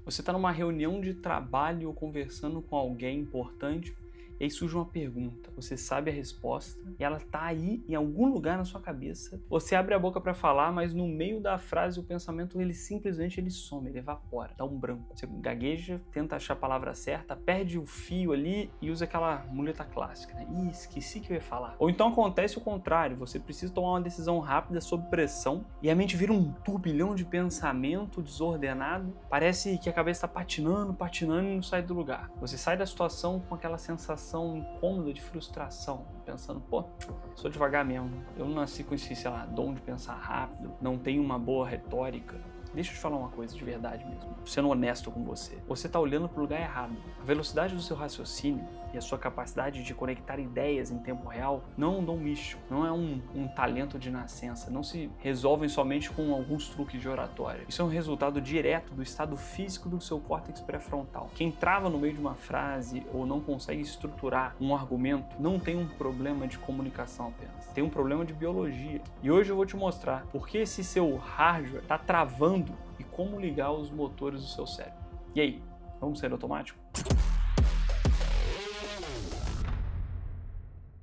Você está numa reunião de trabalho ou conversando com alguém importante e aí surge uma pergunta. Você sabe a resposta e ela está aí em algum lugar na sua cabeça. Você abre a boca para falar, mas no meio da frase o pensamento ele simplesmente some, ele evapora, dá um branco. Você gagueja, tenta achar a palavra certa, perde o fio ali e usa aquela muleta clássica, né? Ih, esqueci que eu ia falar. Ou então acontece o contrário, você precisa tomar uma decisão rápida sob pressão e a mente vira um turbilhão de pensamento desordenado. Parece que a cabeça está patinando e não sai do lugar. Você sai da situação com aquela sensação incômoda de frustração, pensando, pô, sou devagar mesmo, eu não nasci com esse, sei lá, dom de pensar rápido, não tenho uma boa retórica. Deixa eu te falar uma coisa de verdade mesmo, sendo honesto com você. Você está olhando para o lugar errado. A velocidade do seu raciocínio e a sua capacidade de conectar ideias em tempo real não é um dom místico, não é um talento de nascença, não se resolvem somente com alguns truques de oratória. Isso é um resultado direto do estado físico do seu córtex pré-frontal. Quem trava no meio de uma frase ou não consegue estruturar um argumento não tem um problema de comunicação apenas, tem um problema de biologia. E hoje eu vou te mostrar por que esse seu hardware está travando e como ligar os motores do seu cérebro. E aí, vamos ser automático?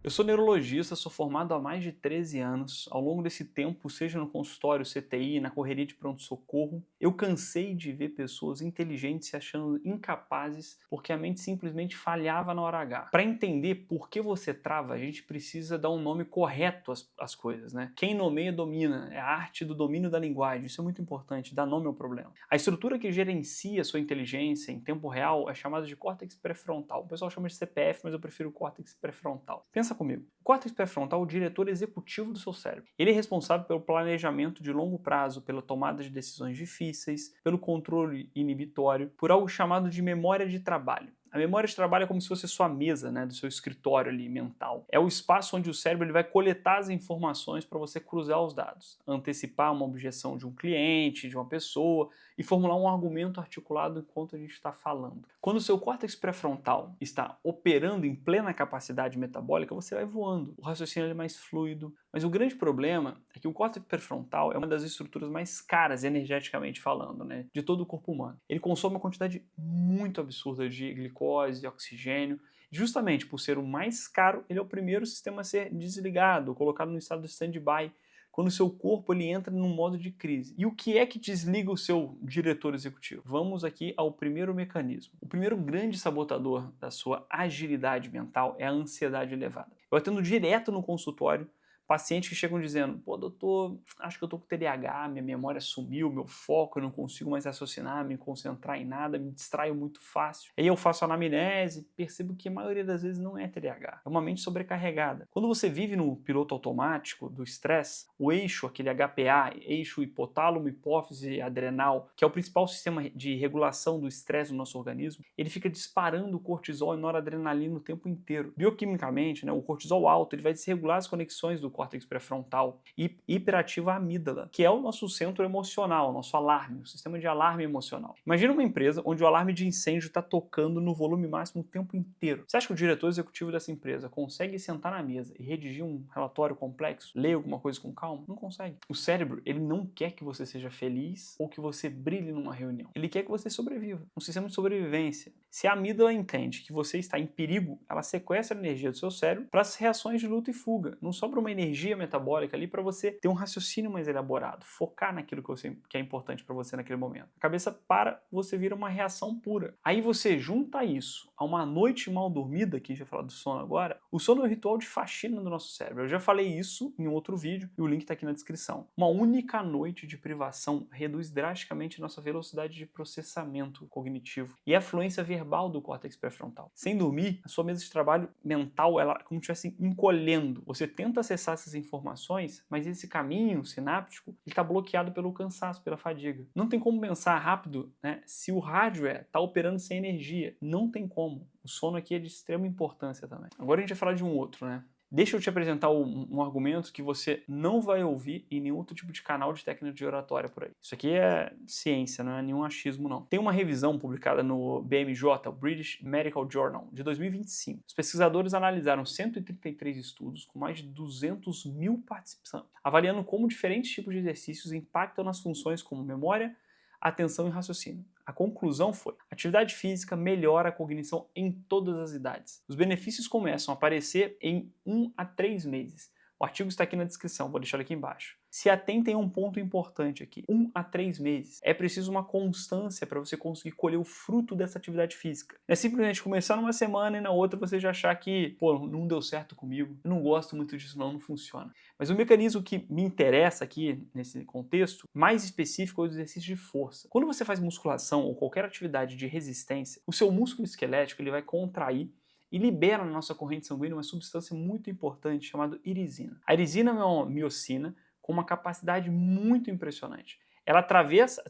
Eu sou neurologista, sou formado há mais de 13 anos. Ao longo desse tempo, seja no consultório, CTI, na correria de pronto-socorro, eu cansei de ver pessoas inteligentes se achando incapazes porque a mente simplesmente falhava na hora H. Para entender por que você trava, a gente precisa dar um nome correto às coisas, né? Quem nomeia domina, é a arte do domínio da linguagem, isso é muito importante, dar nome ao problema. A estrutura que gerencia a sua inteligência em tempo real é chamada de córtex pré-frontal. O pessoal chama de CPF, mas eu prefiro córtex pré-frontal. Pensa comigo. O córtex pré-frontal é o diretor executivo do seu cérebro. Ele é responsável pelo planejamento de longo prazo, pela tomada de decisões difíceis, pelo controle inibitório, por algo chamado de memória de trabalho. A memória de trabalho é como se fosse a sua mesa, né, do seu escritório ali mental. É o espaço onde o cérebro ele vai coletar as informações para você cruzar os dados, antecipar uma objeção de um cliente, de uma pessoa e formular um argumento articulado enquanto a gente está falando. Quando o seu córtex pré-frontal está operando em plena capacidade metabólica, você vai voando. O raciocínio é mais fluido. Mas o grande problema é que o córtex pré-frontal é uma das estruturas mais caras energeticamente falando, né, de todo o corpo humano. Ele consome uma quantidade muito absurda de glicose, oxigênio. Justamente por ser o mais caro, ele é o primeiro sistema a ser desligado, colocado no estado de stand-by, quando o seu corpo ele entra num modo de crise. E o que é que desliga o seu diretor executivo? Vamos aqui ao primeiro mecanismo. O primeiro grande sabotador da sua agilidade mental é a ansiedade elevada. Eu atendo direto no consultório pacientes que chegam dizendo, pô, doutor, acho que eu tô com TDAH, minha memória sumiu, meu foco, eu não consigo mais raciocinar, me concentrar em nada, me distraio muito fácil. Aí eu faço anamnese, percebo que a maioria das vezes não é TDAH, é uma mente sobrecarregada. Quando você vive no piloto automático do estresse, o eixo, aquele HPA, eixo hipotálamo, hipófise, adrenal, que é o principal sistema de regulação do estresse no nosso organismo, ele fica disparando cortisol e noradrenalina o tempo inteiro. Bioquimicamente, né, o cortisol alto ele vai desregular as conexões do córtex pré-frontal e hiperativa a amígdala, que é o nosso centro emocional, o nosso alarme, o sistema de alarme emocional. Imagina uma empresa onde o alarme de incêndio está tocando no volume máximo o tempo inteiro. Você acha que o diretor executivo dessa empresa consegue sentar na mesa e redigir um relatório complexo, ler alguma coisa com calma? Não consegue. O cérebro, ele não quer que você seja feliz ou que você brilhe numa reunião. Ele quer que você sobreviva. Um sistema de sobrevivência. Se a amígdala entende que você está em perigo, ela sequestra a energia do seu cérebro para as reações de luta e fuga. Não sobra uma energia metabólica ali para você ter um raciocínio mais elaborado, focar naquilo que é importante para você naquele momento. A cabeça para, você vira uma reação pura. Aí você junta isso a uma noite mal dormida, que a gente vai falar do sono agora. O sono é um ritual de faxina do nosso cérebro. Eu já falei isso em outro vídeo e o link está aqui na descrição. Uma única noite de privação reduz drasticamente nossa velocidade de processamento cognitivo e a fluência verbal do córtex pré-frontal. Sem dormir, a sua mesa de trabalho mental, ela como se estivesse encolhendo. Você tenta acessar essas informações, mas esse caminho sináptico está bloqueado pelo cansaço, pela fadiga. Não tem como pensar rápido, né, se o hardware está operando sem energia. Não tem como. O sono aqui é de extrema importância também. Agora a gente vai falar de um outro, né? Deixa eu te apresentar um argumento que você não vai ouvir em nenhum outro tipo de canal de técnica de oratória por aí. Isso aqui é ciência, não é nenhum achismo não. Tem uma revisão publicada no BMJ, o British Medical Journal, de 2025. Os pesquisadores analisaram 133 estudos com mais de 200 mil participantes, avaliando como diferentes tipos de exercícios impactam nas funções como memória, atenção e raciocínio. A conclusão foi: atividade física melhora a cognição em todas as idades. Os benefícios começam a aparecer em 1 a 3 meses. O artigo está aqui na descrição, vou deixar ele aqui embaixo. Se atentem a um ponto importante aqui. 1 a 3 meses. É preciso uma constância para você conseguir colher o fruto dessa atividade física. Não é simplesmente começar numa semana e na outra você já achar que, pô, não deu certo comigo, eu não gosto muito disso não funciona. Mas o mecanismo que me interessa aqui, nesse contexto, mais específico é o exercício de força. Quando você faz musculação ou qualquer atividade de resistência, o seu músculo esquelético ele vai contrair e libera na nossa corrente sanguínea uma substância muito importante chamada irisina. A irisina é uma miocina com uma capacidade muito impressionante. Ela atravessa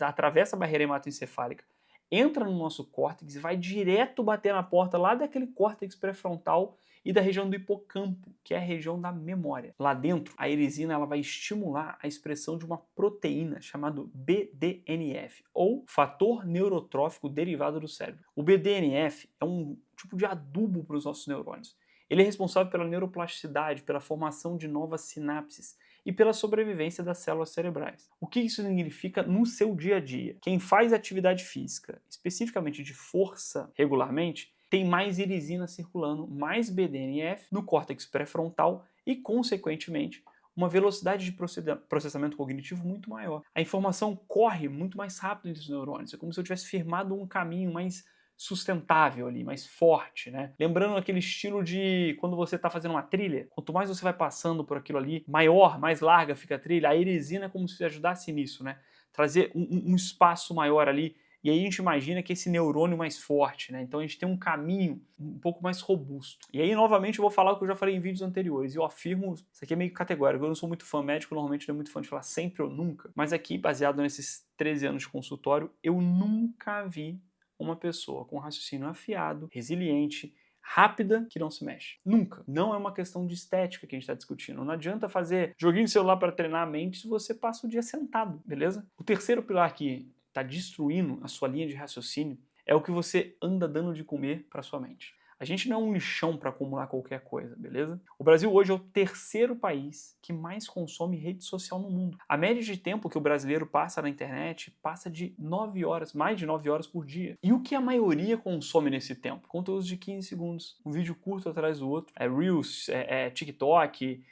a barreira hematoencefálica, entra no nosso córtex e vai direto bater na porta lá daquele córtex pré-frontal e da região do hipocampo, que é a região da memória. Lá dentro, a irisina ela vai estimular a expressão de uma proteína chamada BDNF, ou fator neurotrófico derivado do cérebro. O BDNF é um tipo de adubo para os nossos neurônios. Ele é responsável pela neuroplasticidade, pela formação de novas sinapses e pela sobrevivência das células cerebrais. O que isso significa no seu dia a dia? Quem faz atividade física, especificamente de força regularmente, tem mais irisina circulando, mais BDNF no córtex pré-frontal e, consequentemente, uma velocidade de processamento cognitivo muito maior. A informação corre muito mais rápido entre os neurônios. É como se eu tivesse firmado um caminho mais sustentável ali, mais forte, né? Lembrando aquele estilo de quando você está fazendo uma trilha, quanto mais você vai passando por aquilo ali, maior, mais larga fica a trilha. A irisina é como se ajudasse nisso, né? Trazer um espaço maior ali. E aí a gente imagina que esse neurônio mais forte, né? Então a gente tem um caminho um pouco mais robusto. E aí, novamente, eu vou falar o que eu já falei em vídeos anteriores. E eu afirmo, isso aqui é meio categórico, eu não sou muito fã médico, normalmente não é muito fã de falar sempre ou nunca. Mas aqui, baseado nesses 13 anos de consultório, eu nunca vi uma pessoa com raciocínio afiado, resiliente, rápida, que não se mexe. Nunca. Não é uma questão de estética que a gente está discutindo. Não adianta fazer joguinho de celular para treinar a mente se você passa o dia sentado, beleza? O terceiro pilar que está destruindo a sua linha de raciocínio é o que você anda dando de comer para sua mente. A gente não é um lixão para acumular qualquer coisa, beleza? O Brasil hoje é o terceiro país que mais consome rede social no mundo. A média de tempo que o brasileiro passa na internet passa de 9 horas, mais de 9 horas por dia. E o que a maioria consome nesse tempo? Conteúdos de 15 segundos, um vídeo curto atrás do outro, Reels, TikTok,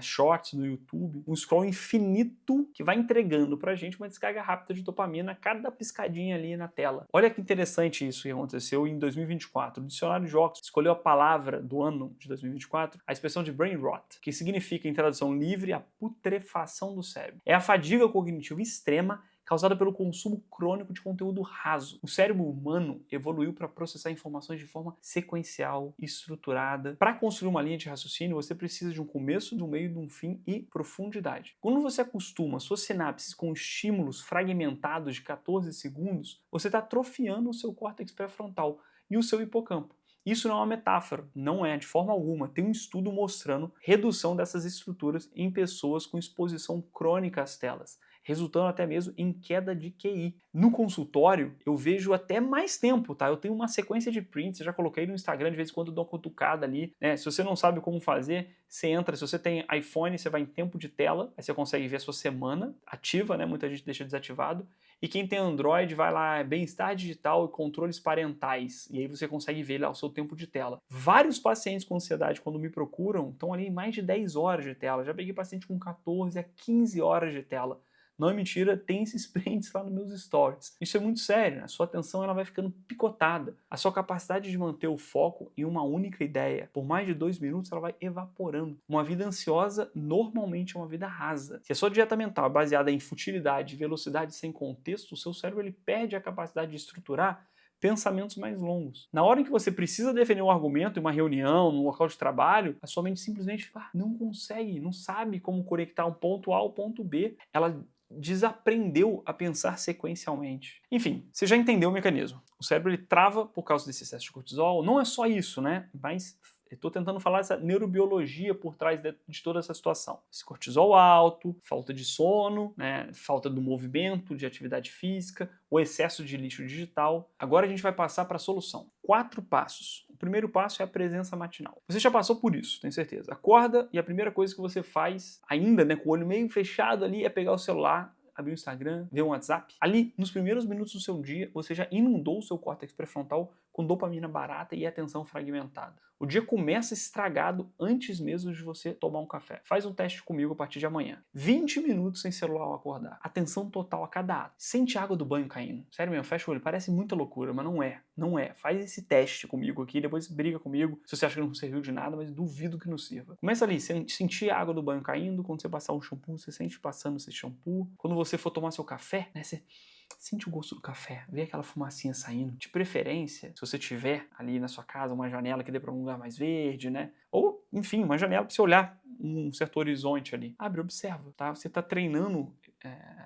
shorts no YouTube, um scroll infinito que vai entregando pra gente uma descarga rápida de dopamina a cada piscadinha ali na tela. Olha que interessante isso que aconteceu em 2024. O dicionário de Oxford escolheu a palavra do ano de 2024, a expressão de brain rot, que significa, em tradução livre, a putrefação do cérebro. É a fadiga cognitiva extrema causada pelo consumo crônico de conteúdo raso. O cérebro humano evoluiu para processar informações de forma sequencial, estruturada. Para construir uma linha de raciocínio, você precisa de um começo, de um meio, de um fim e profundidade. Quando você acostuma suas sinapses com estímulos fragmentados de 14 segundos, você está atrofiando o seu córtex pré-frontal e o seu hipocampo. Isso não é uma metáfora, não é de forma alguma. Tem um estudo mostrando redução dessas estruturas em pessoas com exposição crônica às telas, resultando até mesmo em queda de QI. No consultório, eu vejo até mais tempo, tá? Eu tenho uma sequência de prints, eu já coloquei no Instagram, de vez em quando eu dou uma cutucada ali, né? Se você não sabe como fazer, você entra, se você tem iPhone, você vai em tempo de tela, aí você consegue ver a sua semana ativa, né? Muita gente deixa desativado. E quem tem Android vai lá, bem-estar digital e controles parentais, e aí você consegue ver lá o seu tempo de tela. Vários pacientes com ansiedade, quando me procuram, estão ali em mais de 10 horas de tela. Já peguei paciente com 14 a 15 horas de tela. Não é mentira, tem esses prints lá nos meus stories. Isso é muito sério, né? A sua atenção ela vai ficando picotada. A sua capacidade de manter o foco em uma única ideia por mais de 2 minutos ela vai evaporando. Uma vida ansiosa normalmente é uma vida rasa. Se a sua dieta mental é baseada em futilidade e velocidade sem contexto, o seu cérebro ele perde a capacidade de estruturar pensamentos mais longos. Na hora em que você precisa defender um argumento em uma reunião, num local de trabalho, a sua mente simplesmente não consegue, não sabe como conectar um ponto A ao ponto B. Ela desaprendeu a pensar sequencialmente. Enfim, você já entendeu o mecanismo. O cérebro ele trava por causa desse excesso de cortisol. Não é só isso, né? Mas estou tentando falar dessa neurobiologia por trás de toda essa situação. Esse cortisol alto, falta de sono, né? Falta do movimento, de atividade física, o excesso de lixo digital. Agora a gente vai passar para a solução. 4 passos. O primeiro passo é a presença matinal. Você já passou por isso, tenho certeza. Acorda e a primeira coisa que você faz, ainda né, com o olho meio fechado ali, é pegar o celular, abrir o Instagram, ver um WhatsApp. Ali, nos primeiros minutos do seu dia, você já inundou o seu córtex pré-frontal com dopamina barata e atenção fragmentada. O dia começa estragado antes mesmo de você tomar um café. Faz um teste comigo a partir de amanhã. 20 minutos sem celular ao acordar. Atenção total a cada ato. Sente a água do banho caindo. Sério mesmo, fecha o olho. Parece muita loucura, mas não é. Não é. Faz esse teste comigo aqui, depois briga comigo se você acha que não serviu de nada, mas duvido que não sirva. Começa ali, sentir a água do banho caindo. Quando você passar um shampoo, você sente passando esse shampoo. Quando você for tomar seu café, né, você sente o gosto do café, vê aquela fumacinha saindo. De preferência, se você tiver ali na sua casa uma janela que dê para um lugar mais verde, né? Ou, enfim, uma janela para você olhar um certo horizonte ali. Abre, observa, tá? Você está treinando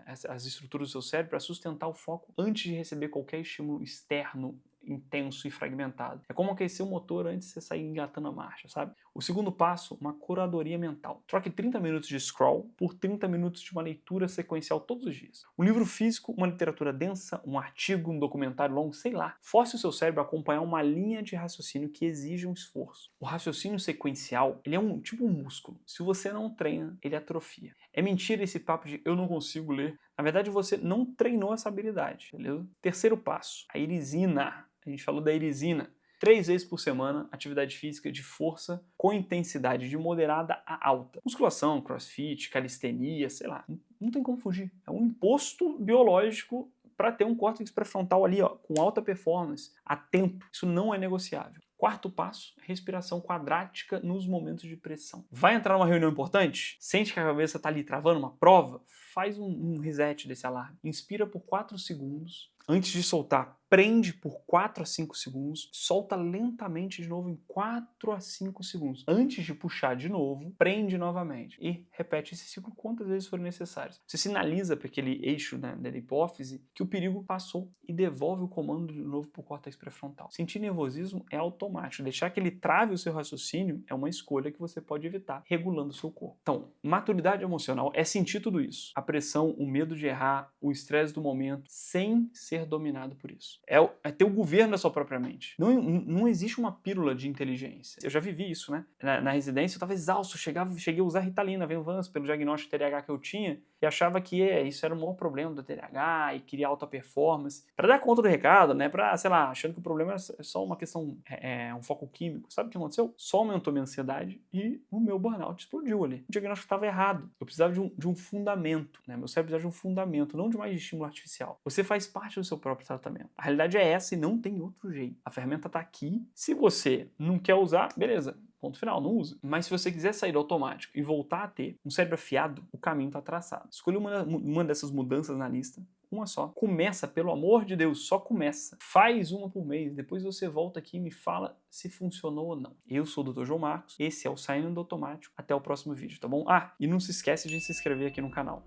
as estruturas do seu cérebro para sustentar o foco antes de receber qualquer estímulo externo intenso e fragmentado. É como aquecer o motor antes de você sair engatando a marcha, sabe? O segundo passo, uma curadoria mental. Troque 30 minutos de scroll por 30 minutos de uma leitura sequencial todos os dias. Um livro físico, uma literatura densa, um artigo, um documentário longo, sei lá. Force o seu cérebro a acompanhar uma linha de raciocínio que exige um esforço. O raciocínio sequencial, ele é tipo um músculo. Se você não treina, ele atrofia. É mentira esse papo de eu não consigo ler. Na verdade, você não treinou essa habilidade, beleza? Terceiro passo, a irisina. A gente falou da irisina. 3 vezes por semana, atividade física de força com intensidade de moderada a alta. Musculação, crossfit, calistenia, sei lá. Não tem como fugir. É um imposto biológico para ter um córtex pré-frontal ali, ó, com alta performance, a tempo. Isso não é negociável. Quarto passo, respiração quadrática nos momentos de pressão. Vai entrar numa reunião importante? Sente que a cabeça está ali travando uma prova? Faz um reset desse alarme. Inspira por 4 segundos. Antes de soltar, prende por 4 a 5 segundos, solta lentamente de novo em 4 a 5 segundos. Antes de puxar de novo, prende novamente e repete esse ciclo quantas vezes forem necessárias. Você sinaliza para aquele eixo, né, da hipófise que o perigo passou e devolve o comando de novo para o córtex pré-frontal. Sentir nervosismo é automático. Deixar que ele trave o seu raciocínio é uma escolha que você pode evitar regulando o seu corpo. Então, maturidade emocional é sentir tudo isso. A pressão, o medo de errar, o estresse do momento, sem ser dominado por isso. É ter o governo da sua própria mente. Não existe uma pílula de inteligência. Eu já vivi isso, né? Na residência eu estava exausto, cheguei a usar Ritalina, Venvanse, pelo diagnóstico de TDAH que eu tinha, e achava que isso era o maior problema do TDAH e queria alta performance. Para dar conta do recado, né? Para, sei lá, achando que o problema é só uma questão, um foco químico. Sabe o que aconteceu? Só aumentou minha ansiedade e o meu burnout explodiu ali. O diagnóstico estava errado. Eu precisava de um fundamento, né? Meu cérebro precisava de um fundamento, não de mais estímulo artificial. Você faz parte do seu próprio tratamento. A realidade é essa e não tem outro jeito. A ferramenta está aqui. Se você não quer usar, beleza. Ponto final, não usa. Mas se você quiser sair do automático e voltar a ter um cérebro afiado, o caminho está traçado. Escolha uma dessas mudanças na lista, uma só. Começa, pelo amor de Deus, só começa. Faz uma por mês, depois você volta aqui e me fala se funcionou ou não. Eu sou o Dr. João Marcos, esse é o Saindo do Automático. Até o próximo vídeo, tá bom? Ah, e não se esquece de se inscrever aqui no canal.